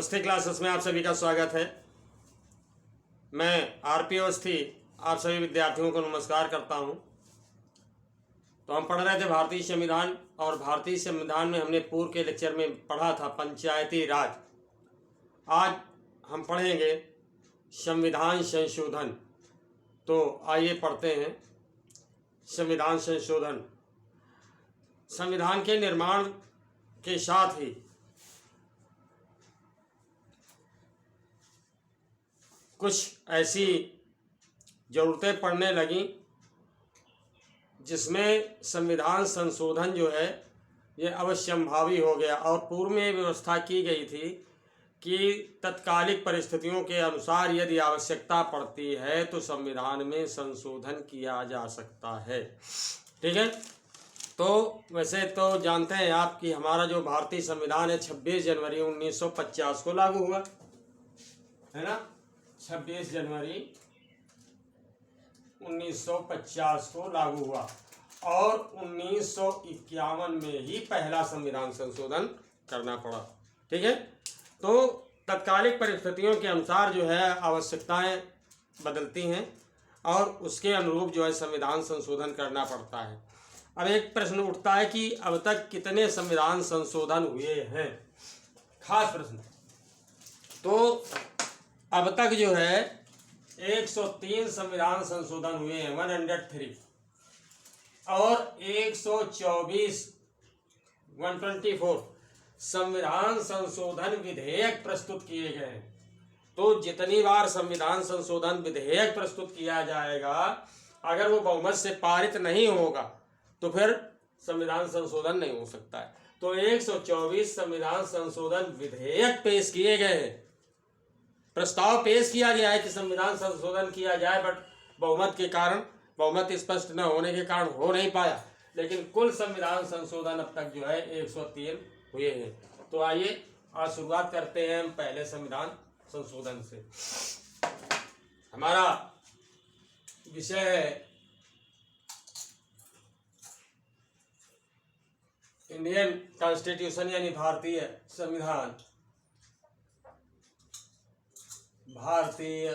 नमस्ते क्लासेस में आप सभी का स्वागत है। मैं आरपी अवस्थी आप सभी विद्यार्थियों को नमस्कार करता हूं। तो हम पढ़ रहे थे भारतीय संविधान, और भारतीय संविधान में हमने पूर्व के लेक्चर में पढ़ा था पंचायती राज। आज हम पढ़ेंगे संविधान संशोधन। तो आइए पढ़ते हैं संविधान संशोधन। संविधान के निर्माण के साथ ही कुछ ऐसी ज़रूरतें पड़ने लगीं जिसमें संविधान संशोधन जो है ये अवश्यंभावी हो गया। और पूर्व में व्यवस्था की गई थी कि तत्कालिक परिस्थितियों के अनुसार यदि आवश्यकता पड़ती है तो संविधान में संशोधन किया जा सकता है। ठीक है। तो वैसे तो जानते हैं आप कि हमारा जो भारतीय संविधान है 26 जनवरी 1950 को लागू हुआ है ना। 26 जनवरी 1950 को लागू हुआ और 1951 में ही पहला संविधान संशोधन करना पड़ा। ठीक है। तो तत्कालिक परिस्थितियों के अनुसार जो है आवश्यकताएं बदलती हैं और उसके अनुरूप जो है संविधान संशोधन करना पड़ता है। अब एक प्रश्न उठता है कि अब तक कितने संविधान संशोधन हुए हैं, खास प्रश्न। तो अब तक जो है 103 संविधान संशोधन हुए हैं, 103, और 124 संविधान संशोधन विधेयक प्रस्तुत किए गए हैं। तो जितनी बार संविधान संशोधन विधेयक प्रस्तुत किया जाएगा, अगर वो बहुमत से पारित नहीं होगा तो फिर संविधान संशोधन नहीं हो सकता है। तो 124 संविधान संशोधन विधेयक पेश किए गए हैं। प्रस्ताव पेश किया गया है कि संविधान संशोधन किया जाए, बट बहुमत के कारण, बहुमत स्पष्ट न होने के कारण हो नहीं पाया। लेकिन कुल संविधान संशोधन अब तक जो है 103 हुए हैं। तो आइए आज शुरुआत करते हैं हम पहले संविधान संशोधन से। हमारा विषय है इंडियन कॉन्स्टिट्यूशन यानी भारतीय संविधान। भारतीय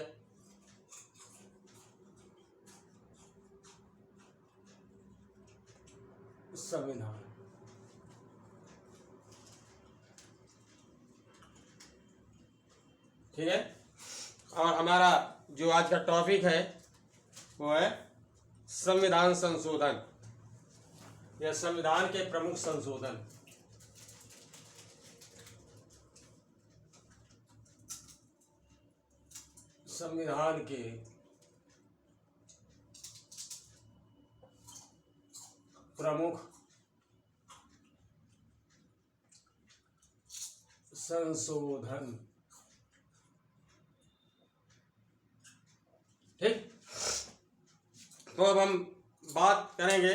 संविधान। ठीक है। और हमारा जो आज का टॉपिक है वो है संविधान संशोधन या संविधान के प्रमुख संशोधन। संविधान के प्रमुख संशोधन। ठीक। तो अब हम बात करेंगे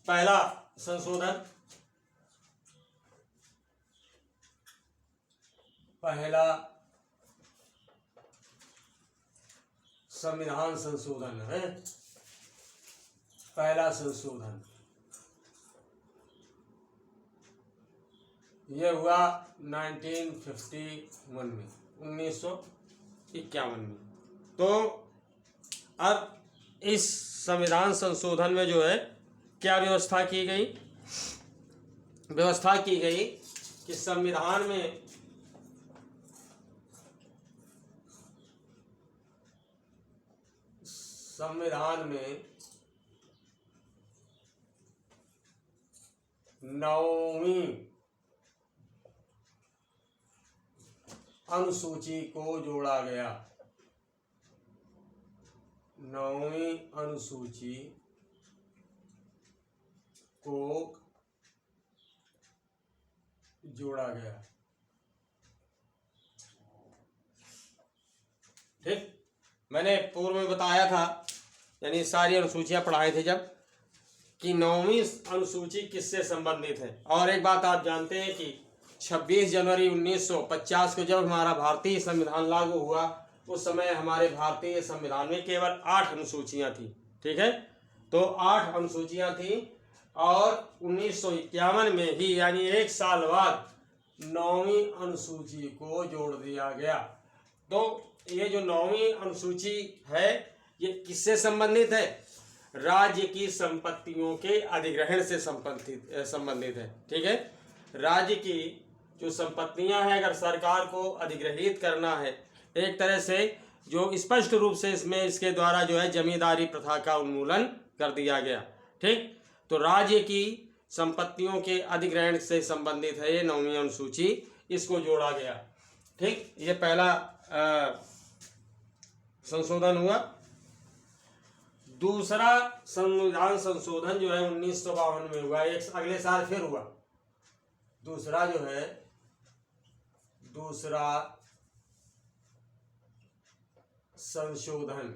पहला संशोधन। पहला संविधान संशोधन है, पहला संशोधन यह हुआ 1951 में, 1951 में। तो अब इस संविधान संशोधन में जो है क्या व्यवस्था की गई? व्यवस्था की गई कि संविधान में नौवीं अनुसूची को जोड़ा गया। नौवीं अनुसूची को जोड़ा गया। ठीक। मैंने पूर्व में बताया था, यानी सारी अनुसूचियां पढ़ाए थे जब, कि नौवीं अनुसूची किससे संबंधित है। और एक बात आप जानते हैं कि 26 जनवरी 1950 को जब हमारा भारतीय संविधान लागू हुआ, उस समय हमारे भारतीय संविधान में केवल 8 अनुसूचियां थी। ठीक है। तो 8 अनुसूचियां थी और 1951 में ही, यानी एक साल बाद 9वीं अनुसूची को जोड़ दिया गया। तो ये जो 9वीं अनुसूची है ये किससे संबंधित है? राज्य की संपत्तियों के अधिग्रहण से संबंधित है। ठीक है, राज्य की जो संपत्तियां हैं अगर सरकार को अधिग्रहित करना है, एक तरह से जो स्पष्ट रूप से इसमें इसके द्वारा जो है जमींदारी प्रथा का उन्मूलन कर दिया गया। ठीक, तो राज्य की संपत्तियों के अधिग्रहण से संबंधित है ये 9वीं अनुसूची, इसको जोड़ा गया। ठीक, ये पहला संशोधन हुआ। दूसरा संविधान संशोधन जो है 1952 में हुआ, एक अगले साल फिर हुआ। दूसरा जो है दूसरा संशोधन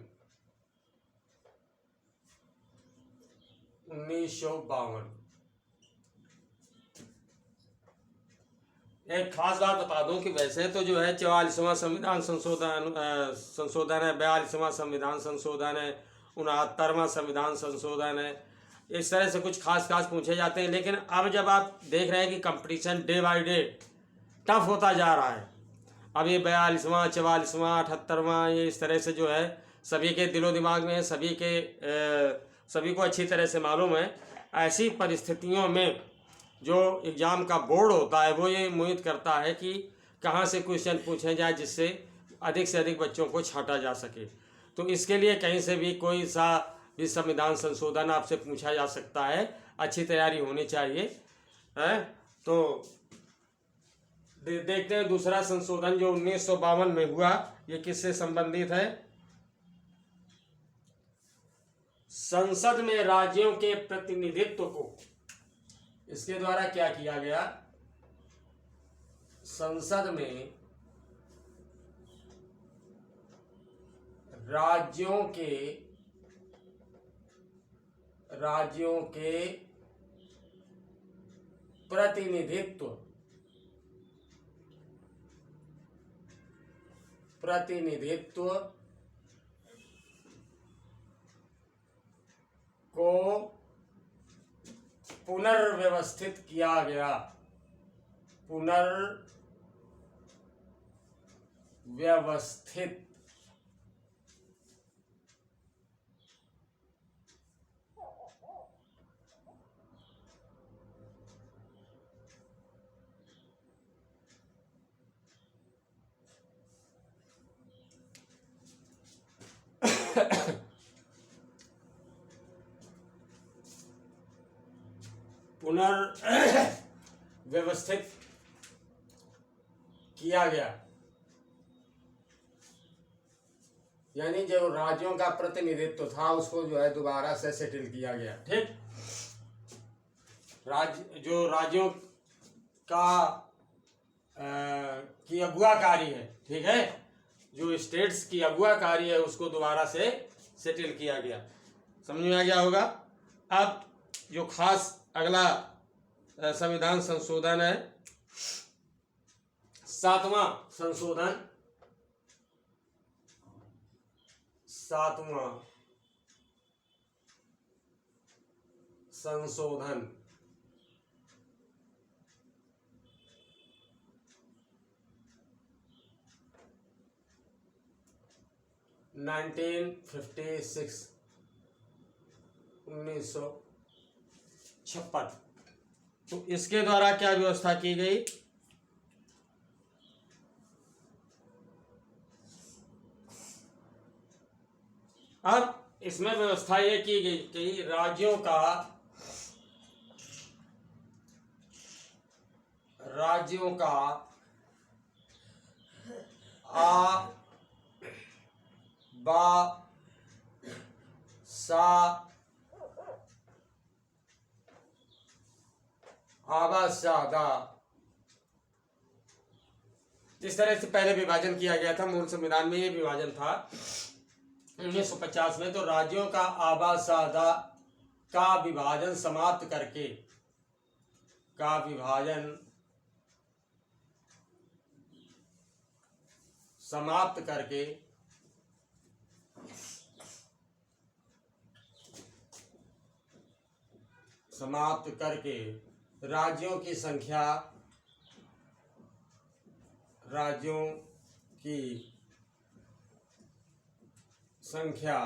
1952। एक खास बात बता दूं कि वैसे तो जो है 44वां संविधान संशोधन है, 42वां संविधान संशोधन है, 69वां संविधान संशोधन है, इस तरह से कुछ खास पूछे जाते हैं। लेकिन अब जब आप देख रहे हैं कि competition day by day tough होता जा रहा है, अब ये 42वां 44वां 78वां ये इस तरह से जो है सभी के दिलो दिमाग में है, सभी को अच्छी तरह से मालूम है। ऐसी परिस्थितियों में जो एग्ज़ाम का बोर्ड होता है वो ये उम्मीद करता है कि कहाँ से क्वेश्चन पूछे जाए जिससे अधिक से अधिक बच्चों को छांटा जा सके। तो इसके लिए कहीं से भी कोई सा भी संविधान संशोधन आपसे पूछा जा सकता है, अच्छी तैयारी होनी चाहिए है। तो देखते हैं दूसरा संशोधन जो 1952 में हुआ, ये किससे संबंधित है? संसद में राज्यों के प्रतिनिधित्व को, इसके द्वारा क्या किया गया? संसद में राज्यों के प्रतिनिधित्व को पुनर्व्यवस्थित किया गया। पुनर्व्यवस्थित पुनर्व्यवस्थित किया गया, यानी जो राज्यों का प्रतिनिधित्व था उसको जो है दोबारा से सेटल किया गया। ठीक, राज्यों का की अगुवाकारी है, ठीक है, जो स्टेट्स की अगुवाकारी है उसको दोबारा से सेटल किया गया। समझ में आ गया होगा। अब जो खास अगला संविधान संशोधन है 7वां संशोधन, 7वां संशोधन 1956। तो इसके द्वारा क्या व्यवस्था की गई? अब इसमें व्यवस्था ये की गई कि राज्यों का आबासादा, जिस तरह से पहले विभाजन किया गया था मूल संविधान में, ये विभाजन था 1950 में। तो राज्यों का आबासादा का विभाजन समाप्त करके राज्यों की संख्या राज्यों की संख्या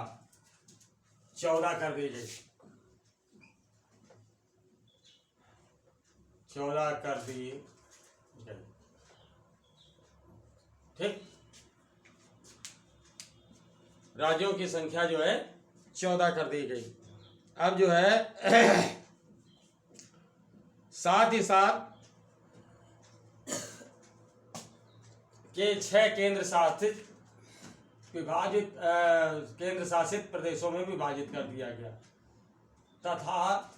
14 कर दी गई, 14 कर दी गई। ठीक, राज्यों की संख्या जो है 14 कर दी गई। अब जो है साथ ही साथ के 6 केंद्र शासित प्रदेशों में विभाजित कर दिया गया तथा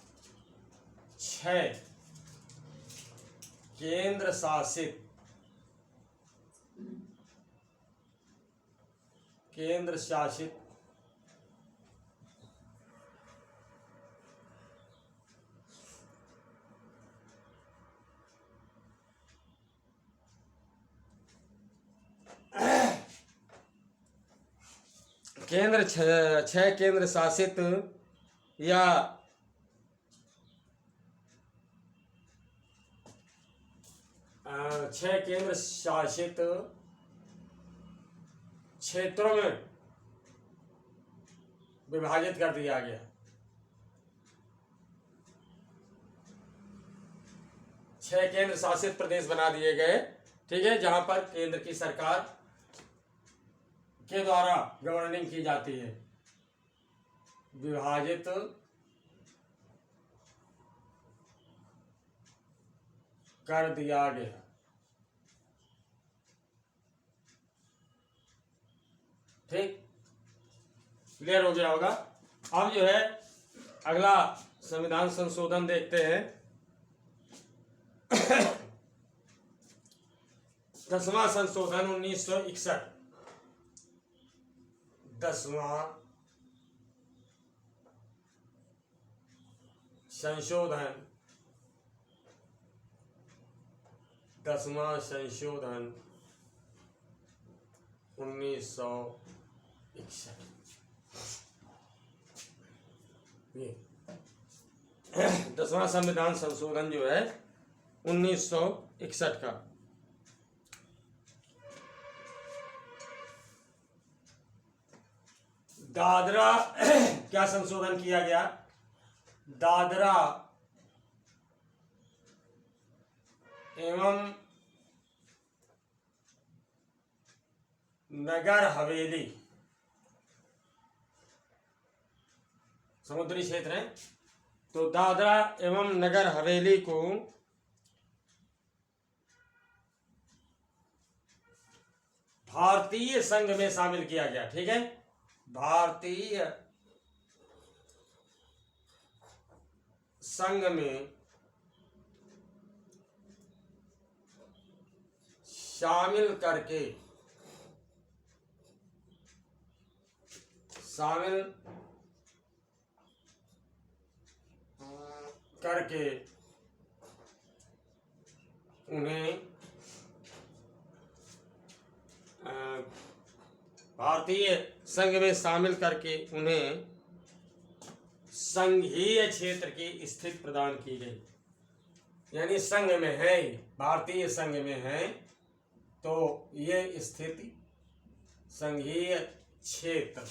6 केंद्र शासित छह केंद्र शासित या छह केंद्र शासित क्षेत्रों में विभाजित कर दिया गया। छह केंद्र शासित प्रदेश बना दिए गए, ठीक है, जहां पर केंद्र की सरकार के द्वारा गवर्निंग की जाती है। विभाजित कर दिया गया। ठीक, क्लियर हो गया होगा। अब जो है अगला संविधान संशोधन देखते हैं। 10वां संशोधन 1961। 10वां संशोधन 1961। ये 10वां संविधान संशोधन जो है 1961 का। दादरा क्या संशोधन किया गया? दादरा एवं नगर हवेली समुद्री क्षेत्र है, तो दादरा एवं नगर हवेली को भारतीय संघ में शामिल किया गया। ठीक है, भारतीय संघ में शामिल करके उन्हें भारतीय संघ में शामिल करके उन्हें संघीय क्षेत्र की स्थिति प्रदान की गई। यानी संघ में है, भारतीय संघ में है, तो ये स्थिति संघीय क्षेत्र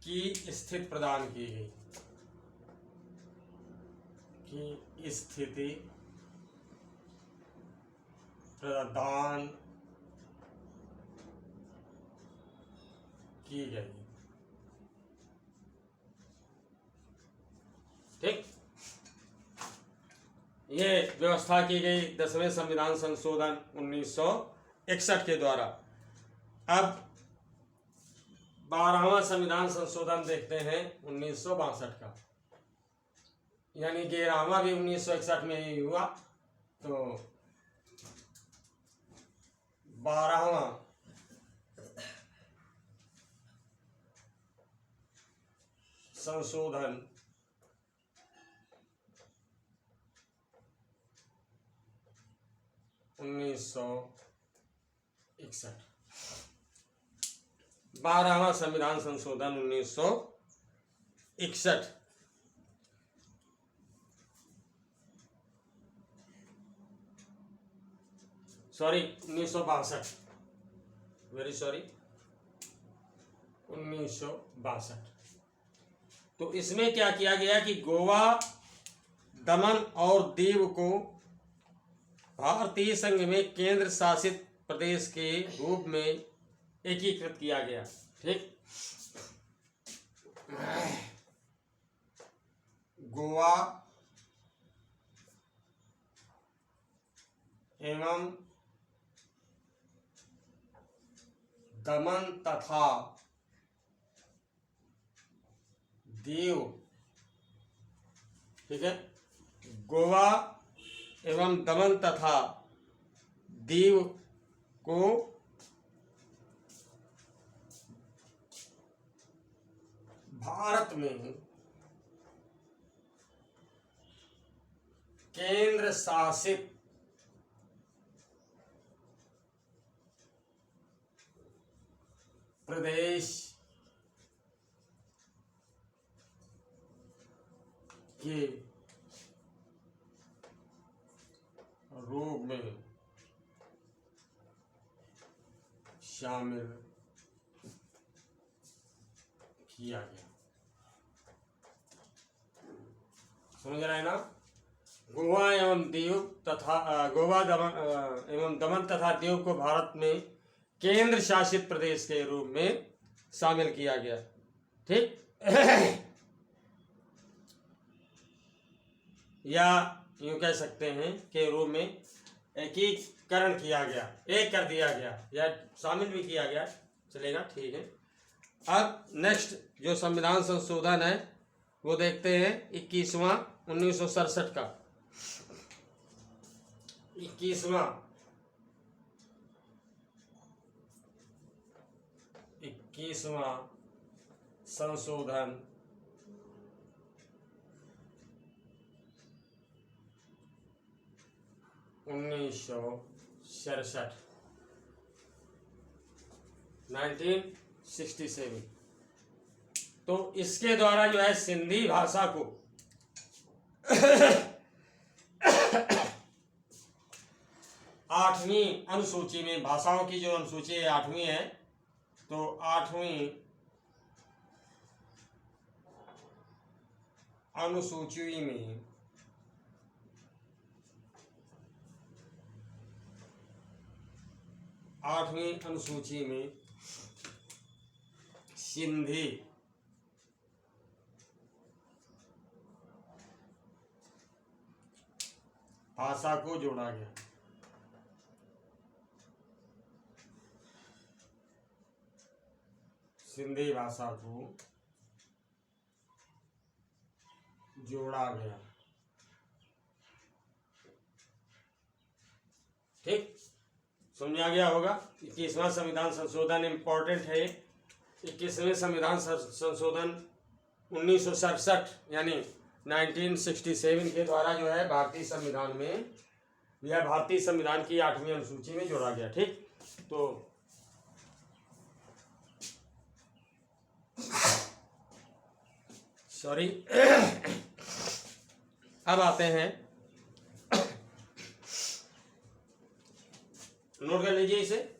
की स्थिति प्रदान की गई, की स्थिति प्रदान की गई। ठीक, ये व्यवस्था की गई 10वें संविधान संशोधन 1961 के द्वारा। अब 12वां संविधान संशोधन देखते हैं 1962 का, यानी 11वां भी 1961 में ही हुआ, तो 12वां संशोधन 1961। 12वां संविधान संशोधन 1961। Sorry 1962, very sorry 1962। तो इसमें क्या किया गया कि गोवा, दमन और दीव को भारतीय संघ में केंद्र शासित प्रदेश के रूप में एकीकृत किया गया। ठीक, गोवा एवं दमन तथा दीव, ठीक है, गोवा एवं दमन तथा दीव को भारत में केंद्र शासित प्रदेश के रूप में शामिल किया गया। समझ रहे हैं ना? गोवा एवं दीव तथा गोवा एवं दमन तथा दीव को भारत में केंद्र शासित प्रदेश के रूप में शामिल किया गया। ठीक या यूं कह सकते हैं के रूप में एकीकरण किया गया, एक कर दिया गया या शामिल भी किया गया, चलेगा, ठीक है। अब नेक्स्ट जो संविधान संशोधन है वो देखते हैं 21वां 1967 का। 21वां संशोधन 1967, 1967। तो इसके द्वारा जो है सिंधी भाषा को आठवीं अनुसूची में, भाषाओं की जो अनुसूची है 8वीं है, तो 8वीं अनुसूची में सिंधी भाषा को जोड़ा गया। सिंधी भाषा को जोड़ा गया। ठीक, समझ आ गया होगा। 21वां संविधान संशोधन इम्पोर्टेंट है। 21वें संविधान संशोधन 1967 यानी 1967 के द्वारा जो है भारतीय संविधान में यह भारतीय संविधान की 8वीं अनुसूची में जोड़ा गया। ठीक, तो सॉरी अब आते हैं, नोट कर लीजिए इसे।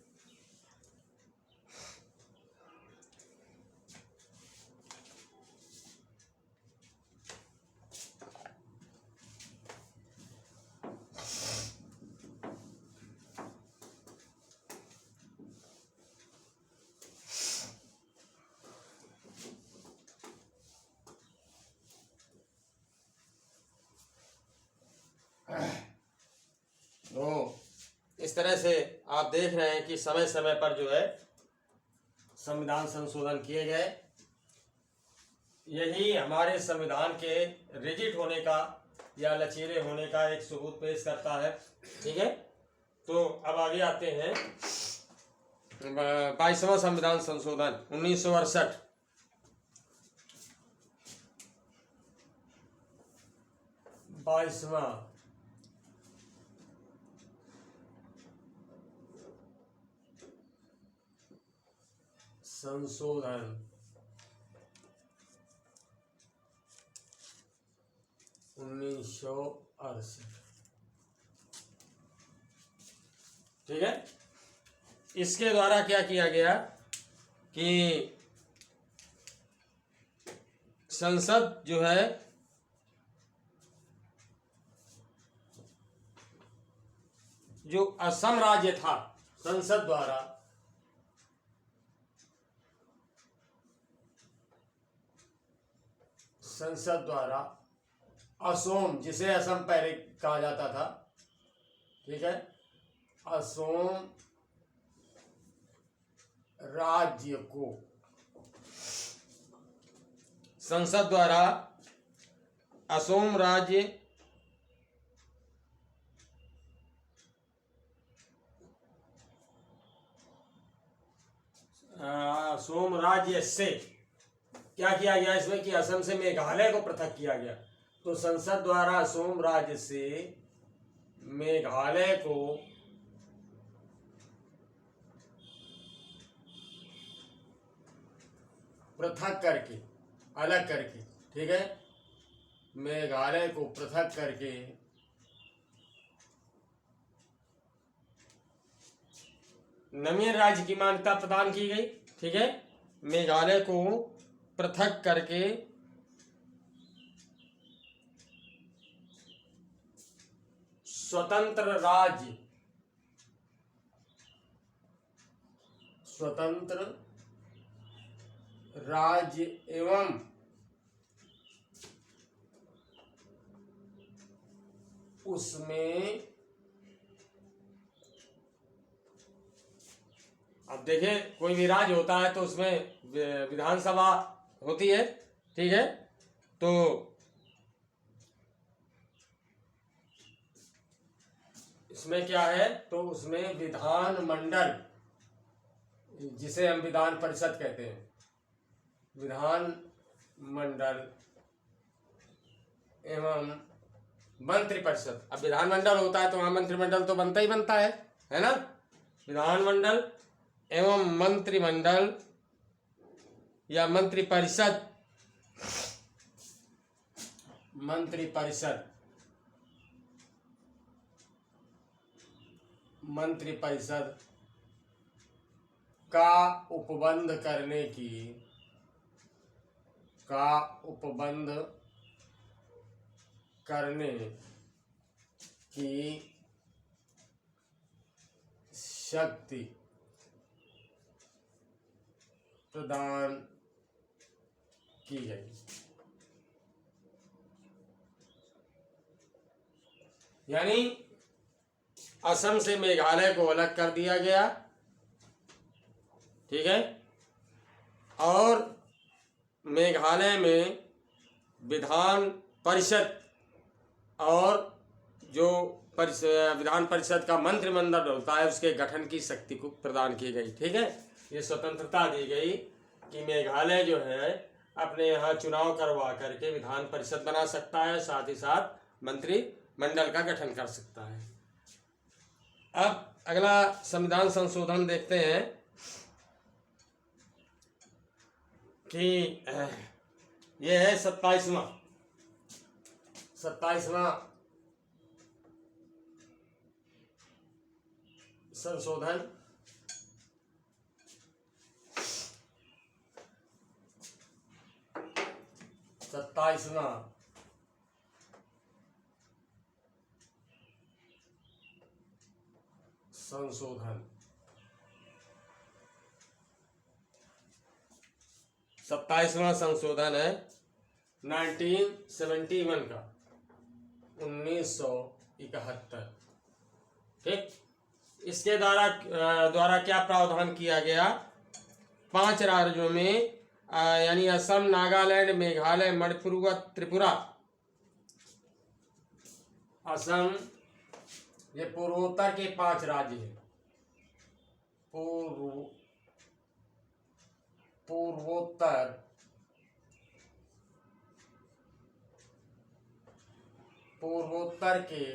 तो इस तरह से आप देख रहे हैं कि समय समय पर जो है संविधान संशोधन किए गए। यही हमारे संविधान के रिजिड होने का या लचीले होने का एक सबूत पेश करता है। ठीक है, तो अब आगे आते हैं 22वां संविधान संशोधन 1968। बाईसवां संशोधन 1968। ठीक है। इसके द्वारा क्या किया गया कि संसद जो है जो असम राज्य था, संसद द्वारा असोम, जिसे असम पहले कहा जाता था, ठीक है, असोम राज्य को संसद द्वारा असोम राज्य असोम राज्य से क्या किया गया इसमें कि असम से मेघालय को पृथक किया गया। तो संसद द्वारा असोम राज्य से मेघालय को पृथक करके, अलग करके, ठीक है, मेघालय को पृथक करके नवीन राज्य की मान्यता प्रदान की गई। ठीक है, मेघालय को पृथक करके स्वतंत्र राज्य एवं उसमें, अब देखिए कोई भी राज्य होता है तो उसमें विधानसभा होती है, ठीक है, तो इसमें क्या है, तो उसमें विधानमंडल, जिसे हम विधान परिषद कहते हैं, विधानमंडल एवं मंत्रिपरिषद। अब विधानमंडल होता है तो वहां मंत्रिमंडल तो बनता ही बनता है ना। विधानमंडल एवं मंत्रिमंडल या मंत्रिपरिषद का उपबंध करने की शक्ति प्रदान की गई। यानी असम से मेघालय को अलग कर दिया गया, ठीक है, और मेघालय में विधान परिषद और जो विधान परिषद का मंत्रिमंडल होता है उसके गठन की शक्ति को प्रदान की गई। ठीक है, ये स्वतंत्रता दी गई कि मेघालय जो है अपने यहाँ चुनाव करवा करके विधान परिषद बना सकता है, साथ ही साथ मंत्रिमंडल का गठन कर सकता है। अब अगला संविधान संशोधन देखते हैं कि यह है 27वां संशोधन। संशोधन 27वां संशोधन है 1971 का, 1971। ठीक, इसके द्वारा क्या प्रावधान किया गया, 5 राज्यों में यानी असम, नागालैंड, मेघालय, मणिपुर व त्रिपुरा, असम, ये पूर्वोत्तर के 5 राज्य हैं, पूर्वोत्तर के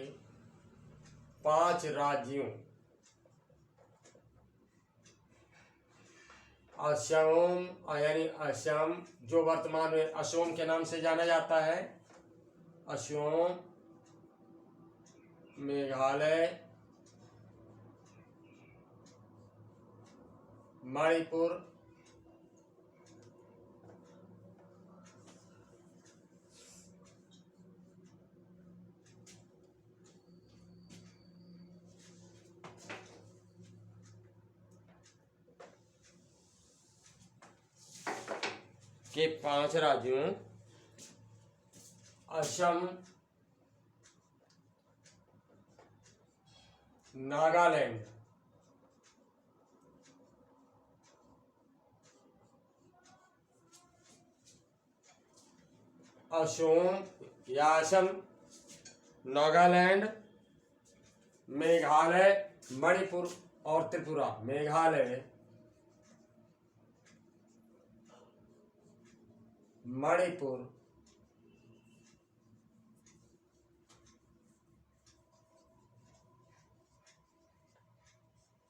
5 राज्यों, असम, यानी असम जो वर्तमान में असम के नाम से जाना जाता है, असम, मेघालय, मणिपुर, के 5 राज्यों असम, नागालैंड, असम, नागालैंड, मेघालय, मणिपुर और त्रिपुरा। मेघालय, मणिपुर,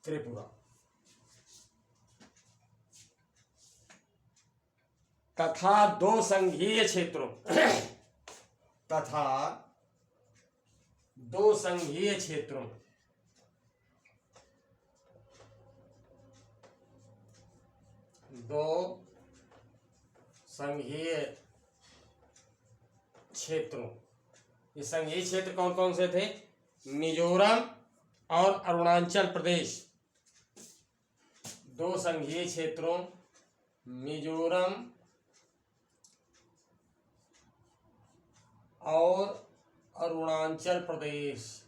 त्रिपुरा तथा 2 संघीय क्षेत्रों तथा 2 संघीय क्षेत्रों ये संघीय क्षेत्र कौन कौन से थे? मिजोरम और अरुणाचल प्रदेश। 2 संघीय क्षेत्रों मिजोरम और अरुणाचल प्रदेश।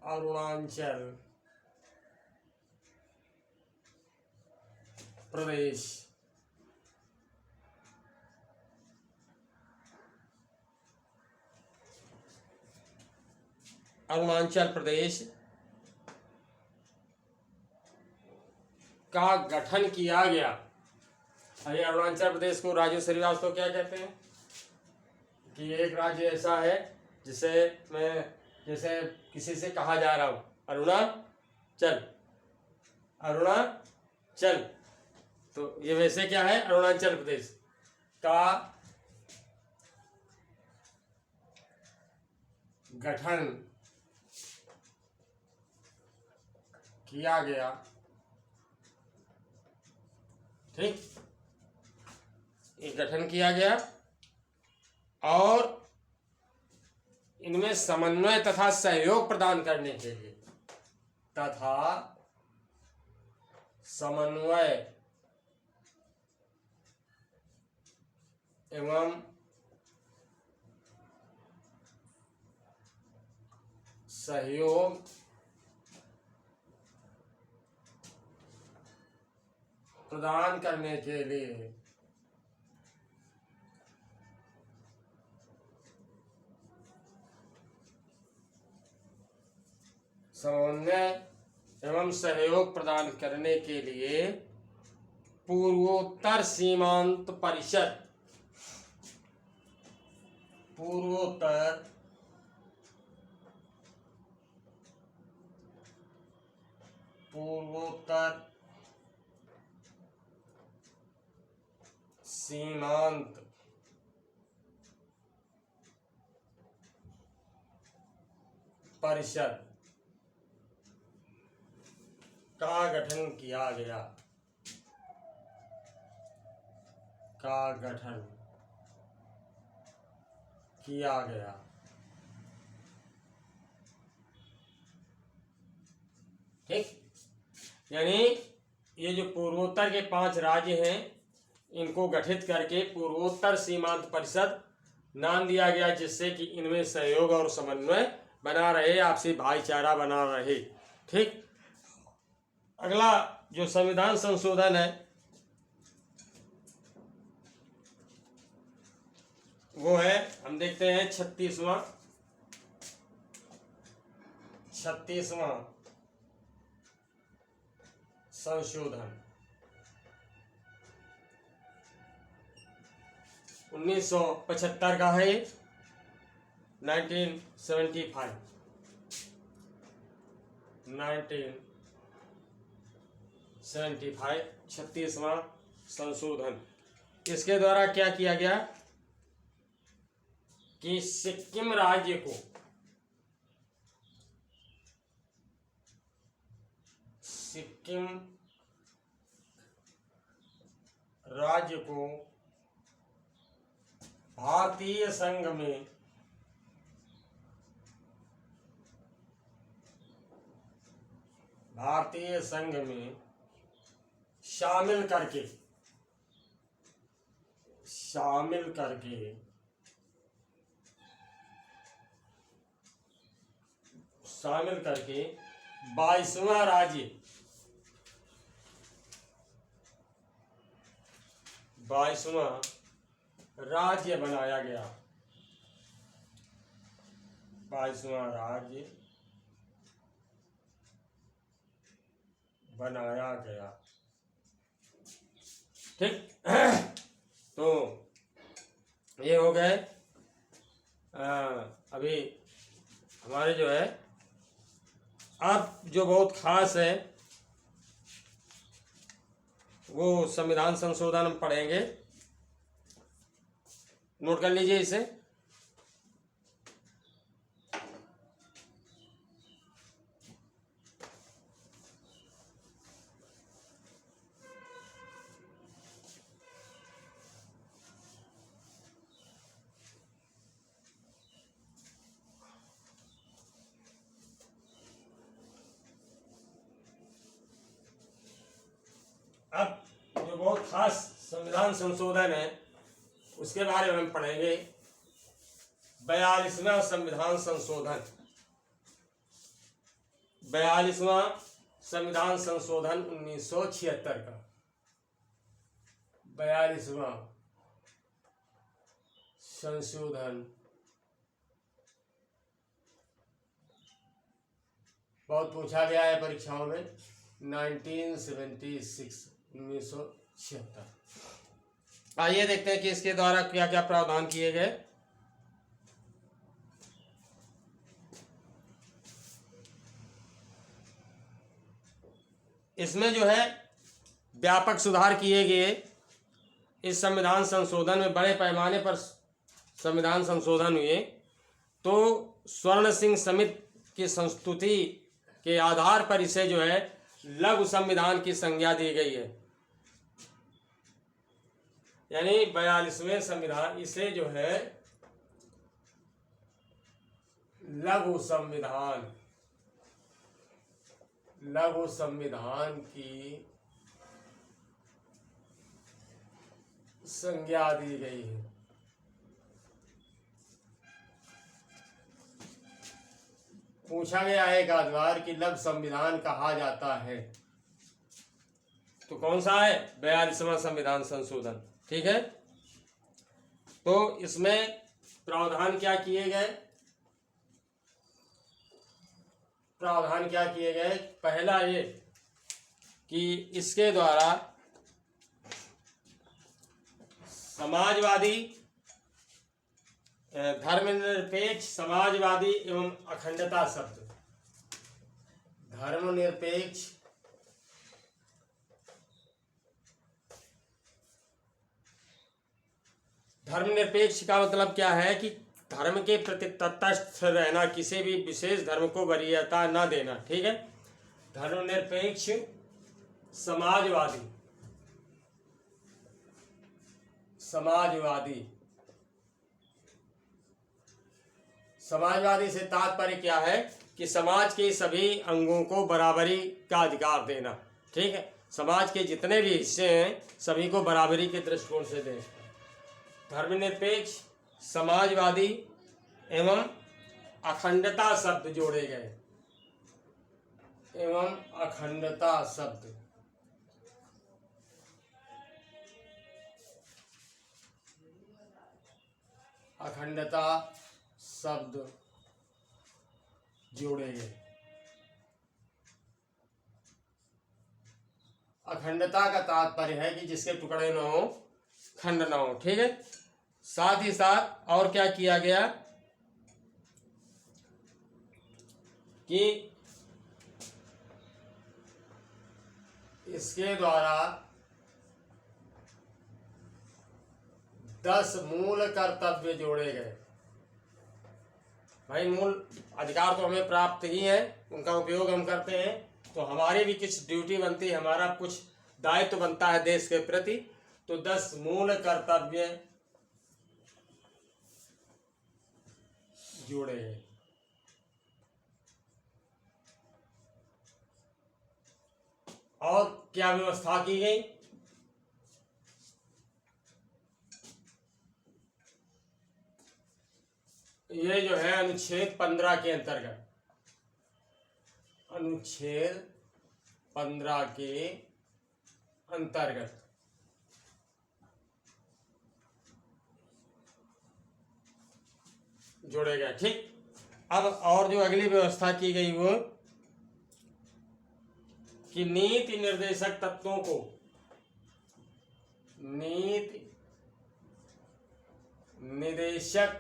अरुणाचल प्रदेश अरुणाचल प्रदेश का गठन किया गया। अरे अरुणाचल प्रदेश को राजू श्रीवास्तव क्या कहते हैं कि एक राज्य ऐसा है जिसे मैं जैसे किसी से कहा जा रहा हूँ अरुणाचल, अरुणाचल, तो ये वैसे क्या है? अरुणाचल प्रदेश का गठन किया गया। ठीक, ये गठन किया गया और इनमें समन्वय तथा सहयोग प्रदान करने के लिए तथा समन्वय एवं सहयोग प्रदान करने के लिए समन्वय एवं सहयोग प्रदान करने के लिए पूर्वोत्तर सीमांत परिषद, पूर्वोत्तर सीमांत परिषद का गठन किया गया। ठीक, यानी ये जो पूर्वोत्तर के 5 राज्य हैं इनको गठित करके पूर्वोत्तर सीमांत परिषद नाम दिया गया, जिससे कि इनमें सहयोग और समन्वय बना रहे, आपसी भाईचारा बना रहे। ठीक, अगला जो संविधान संशोधन है वो है, हम देखते हैं 36वां संशोधन 1975 का है। 1975 36वां संशोधन। इसके द्वारा क्या किया गया कि सिक्किम राज्य को सिक्किम राज्य को भारतीय संघ में शामिल करके शामिल करके 22वां राज्य बनाया गया। 22वां राज्य बनाया गया। ठीक। तो ये हो गए अभी हमारे जो है। अब जो बहुत खास है वो संविधान संशोधन हम पढ़ेंगे। नोट कर लीजिए इसे। अब जो बहुत खास संविधान संशोधन है उसके बारे में हम पढ़ेंगे। 42वां संविधान संशोधन। 42वां संविधान संशोधन 1976 का। 42वां संशोधन बहुत पूछा गया है परीक्षाओं में। 1976। आइए देखते हैं कि इसके द्वारा क्या क्या प्रावधान किए गए। इसमें जो है व्यापक सुधार किए गए। इस संविधान संशोधन में बड़े पैमाने पर संविधान संशोधन हुए। तो स्वर्ण सिंह समिति की संस्तुति के आधार पर इसे जो है लघु संविधान की संज्ञा दी गई है। यानी 42वें संविधान इसे जो है लघु संविधान की संज्ञा दी गई है। पूछा गया है एक आध बार कि लघु संविधान कहा जाता है तो कौन सा है? 42वां संविधान संशोधन। ठीक है। तो इसमें प्रावधान क्या किए गए? पहला ये कि इसके द्वारा समाजवादी, धर्मनिरपेक्ष, समाजवादी एवं अखंडता शब्द। धर्मनिरपेक्ष का मतलब क्या है कि धर्म के प्रति तटस्थ रहना, किसी भी विशेष धर्म को वरीयता न देना। ठीक है। धर्मनिरपेक्ष, समाजवादी से तात्पर्य क्या है कि समाज के सभी अंगों को बराबरी का अधिकार देना। ठीक है। समाज के जितने भी हिस्से हैं सभी को बराबरी के दृष्टिकोण से दें। धर्मनिरपेक्ष, समाजवादी एवं अखंडता शब्द जोड़े गए। अखंडता शब्द जोड़े गए। अखंडता का तात्पर्य है कि जिसके टुकड़े न हो, खंड न हो। ठीक है। साथ ही साथ और क्या किया गया कि इसके द्वारा 10 मूल कर्तव्य जोड़े गए। भाई मूल अधिकार तो हमें प्राप्त ही है, उनका उपयोग हम करते हैं, तो हमारी भी कुछ ड्यूटी बनती है, हमारा कुछ दायित्व बनता है देश के प्रति। तो 10 मूल कर्तव्य जोड़े गए। और क्या व्यवस्था की गई? ये जो है अनुच्छेद 15 के अंतर्गत, अनुच्छेद 15 के अंतर्गत जोड़े गए। ठीक, अब और जो अगली व्यवस्था की गई वो कि नीति निर्देशक तत्वों को, नीति निर्देशक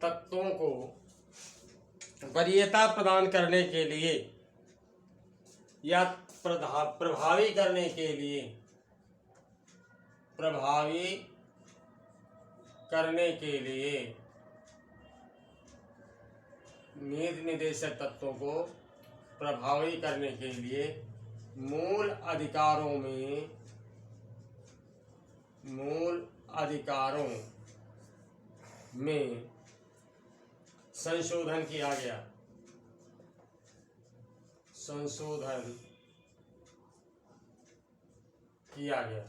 तत्वों को वरीयता प्रदान करने के लिए या प्रभावी करने के लिए, प्रभावी करने के लिए नीति निर्देशक तत्वों को प्रभावी करने के लिए मूल अधिकारों में संशोधन किया गया। संशोधन किया गया।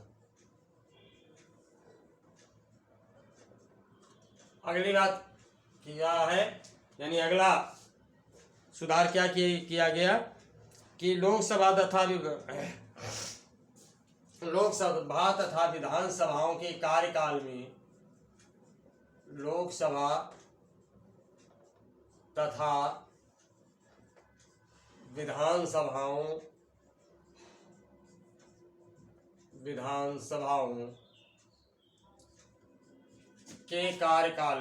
अगली बात किया है, यानी अगला सुधार क्या किया गया कि लोकसभा तथा विधानसभाओं के कार्यकाल में, लोकसभा तथा विधानसभाओं के कार्यकाल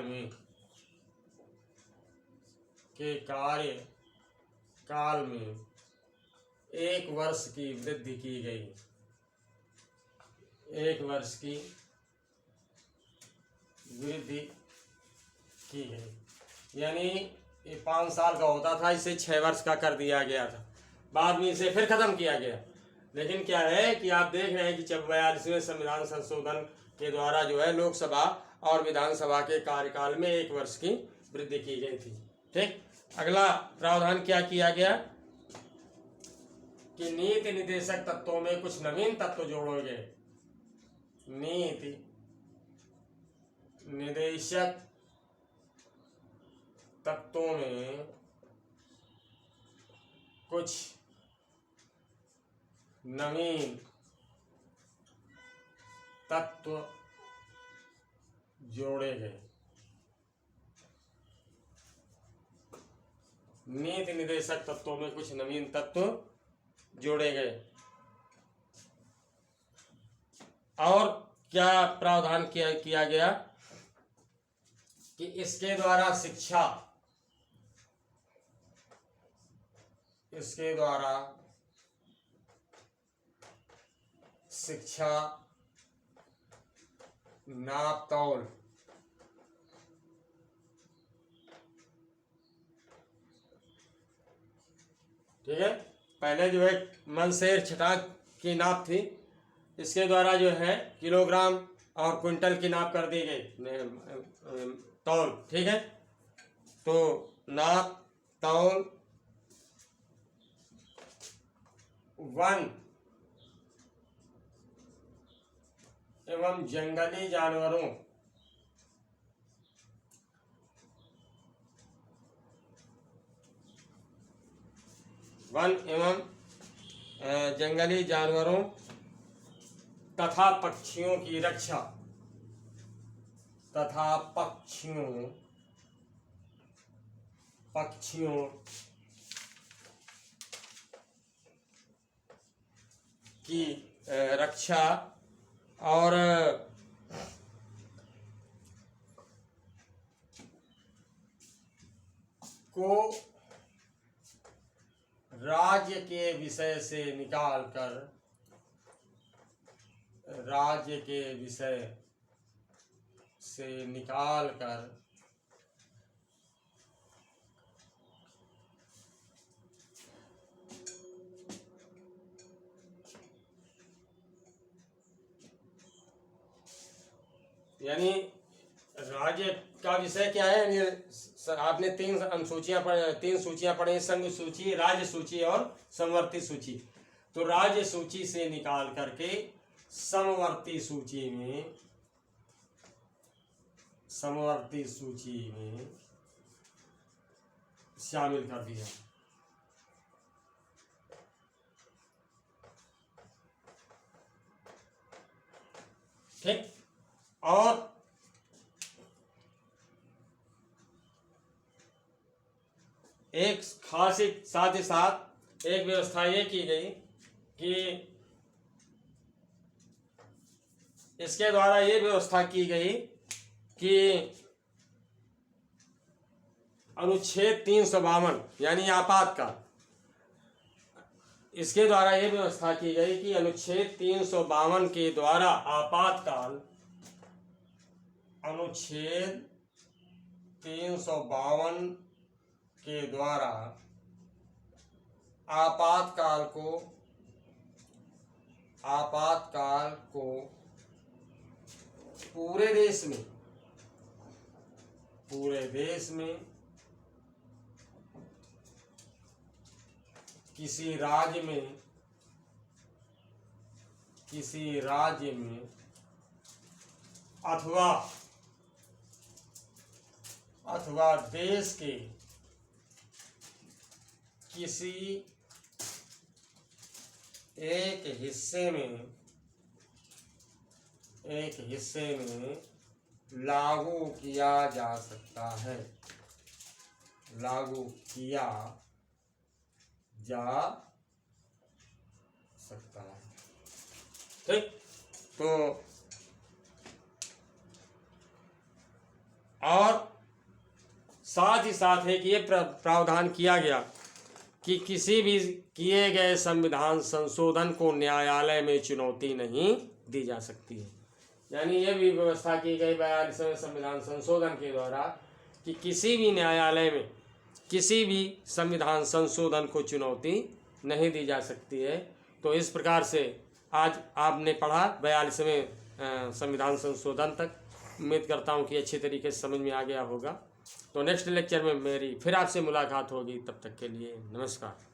में 1 वर्ष की वृद्धि की गई। 1 वर्ष की वृद्धि की गई, यानी ये 5 साल का होता था, इसे 6 वर्ष का कर दिया गया था। बाद में इसे फिर खत्म किया गया। लेकिन क्या है कि आप देख रहे हैं कि 42वें संविधान संशोधन के द्वारा जो है लोकसभा और विधानसभा के कार्यकाल में 1 वर्ष की वृद्धि की गई थी। ठीक, अगला प्रावधान क्या किया गया कि नीति निर्देशक तत्वों में कुछ नवीन तत्व जोड़े गए। नीति निर्देशक तत्वों में कुछ नवीन तत्व जोड़े गए। नीति निर्देशक तत्वों में कुछ नवीन तत्व जोड़े गए। और क्या प्रावधान किया गया कि इसके द्वारा शिक्षा नाप तौल ठीक है, पहले जो है मन से छटाक की नाप थी, इसके द्वारा जो है किलोग्राम और क्विंटल की नाप कर दी गई, तौल। ठीक है, तो नाप तौल वन एवं जंगली जानवरों जंगली जानवरों तथा पक्षियों की रक्षा पक्षियों की रक्षा और को राज्य के विषय से निकालकर से निकाल कर यानी राज्य का विषय क्या है, यानी आपने तीन सूचियां पढ़ी, संघ सूची, राज्य सूची और समवर्ती सूची। तो राज्य सूची से निकाल करके समवर्ती सूची में शामिल कर दिया। ठीक। और एक खास साथ ही साथ एक व्यवस्था ये की गई कि इसके द्वारा ये व्यवस्था की गई कि अनुच्छेद 352 यानी आपातकाल, इसके द्वारा ये व्यवस्था की गई कि अनुच्छेद 352 के द्वारा आपातकाल, अनुच्छेद 352 के द्वारा आपातकाल को पूरे देश में किसी राज्य में अथवा देश के किसी एक हिस्से में लागू किया जा सकता है, ठीक। तो और साथ ही साथ है कि ये प्रावधान किया गया कि किसी भी किए गए संविधान संशोधन को न्यायालय में चुनौती नहीं दी जा सकती है। यानी ये भी व्यवस्था की गई 42वें संविधान संशोधन के द्वारा कि किसी भी न्यायालय में किसी भी संविधान संशोधन को चुनौती नहीं दी जा सकती है। तो इस प्रकार से आज आपने पढ़ा 42वें संविधान संशोधन तक। उम्मीद करता हूँ कि अच्छी तरीके से समझ में आ गया होगा। तो नेक्स्ट लेक्चर में मेरी फिर आपसे मुलाकात होगी। तब तक के लिए नमस्कार।